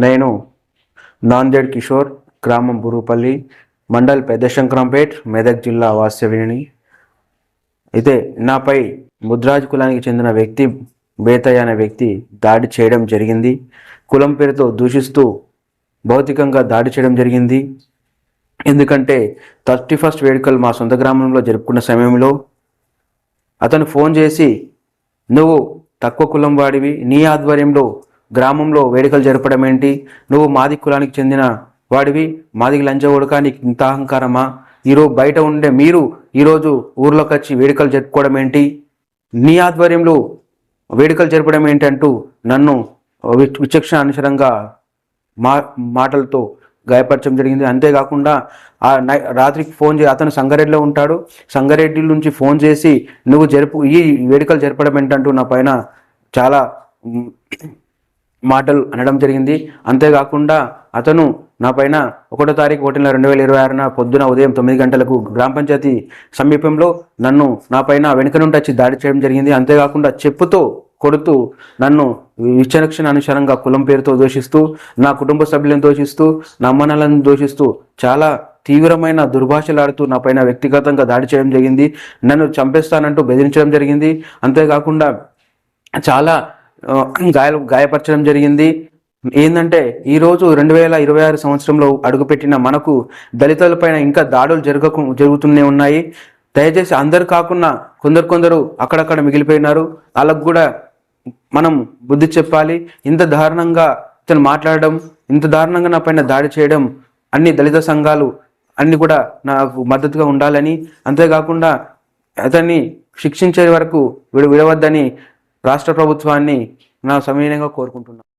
నేను నాందేడ్ కిషోర్, గ్రామం బురుపల్లి, మండల్ పెద్ద శంకరంపేట్, మెదక్ జిల్లా వాస్తవ్యుని. అయితే నాపై ముద్రాజ్ కులానికి చెందిన వ్యక్తి బేతయ్య అనే వ్యక్తి దాడి చేయడం జరిగింది. కులం పేరుతో దూషిస్తూ భౌతికంగా దాడి చేయడం జరిగింది. ఎందుకంటే 31st వేడుకలు మా సొంత గ్రామంలో జరుపుకున్న సమయంలో అతను ఫోన్ చేసి, నువ్వు తక్కువ కులం వాడివి, నీ ఆధ్వర్యంలో గ్రామంలో వేడుకలు జరపడం ఏంటి, నువ్వు మాది కులానికి చెందిన వాడివి, మాదికి లంచగొడక, నీకు ఇంత అహంకారమా, ఈరోజు బయట ఉండే మీరు ఈరోజు ఊర్లోకి వచ్చి వేడుకలు జరుపుకోవడం ఏంటి, నీ ఆధ్వర్యంలో వేడుకలు జరపడం ఏంటి అంటూ నన్ను విచక్షణ అనుసరంగా మాటలతో గాయపరచడం జరిగింది. అంతేకాకుండా రాత్రికి ఫోన్ అతను సంగారెడ్డిలో ఉంటాడు, సంగారెడ్డి నుంచి ఫోన్ చేసి నువ్వు ఈ వేడుకలు జరపడం ఏంటంటూ నా పైన చాలా మాటలు అనడం జరిగింది. అంతేకాకుండా అతను నా పైన 1వ తారీఖు 1/2026 పొద్దున ఉదయం 9 గంటలకు గ్రామ పంచాయతీ సమీపంలో నన్ను నా పైన వెనుక నుండి వచ్చి దాడి చేయడం జరిగింది. అంతేకాకుండా చెప్పుతో కొడుతూ నన్ను విచక్షణ అనుసారంగా కులం పేరుతో దూషిస్తూ, నా కుటుంబ సభ్యులను దూషిస్తూ, నా అమ్మనాలను దూషిస్తూ చాలా తీవ్రమైన దుర్భాషలాడుతూ నా పైన వ్యక్తిగతంగా దాడి చేయడం జరిగింది. నన్ను చంపేస్తానంటూ బెదిరించడం జరిగింది. అంతేకాకుండా చాలా గాయపరచడం జరిగింది. ఏంటంటే ఈరోజు 2026 సంవత్సరంలో అడుగుపెట్టిన మనకు దళితులపైన ఇంకా దాడులు జరుగుతూనే ఉన్నాయి. దయచేసి అందరు కాకుండా కొందరు అక్కడక్కడ మిగిలిపోయినారు, వాళ్ళకు కూడా మనం బుద్ధి చెప్పాలి. ఇంత దారుణంగా ఇతను మాట్లాడడం, ఇంత దారుణంగా నా పైన దాడి చేయడం, అన్ని దళిత సంఘాలు అన్ని కూడా నాకు మద్దతుగా ఉండాలని, అంతేకాకుండా అతన్ని శిక్షించే వరకు విడవద్దని రాష్ట్ర ప్రభుత్వాన్ని నా సమయంగా కోరుకుంటున్నాను.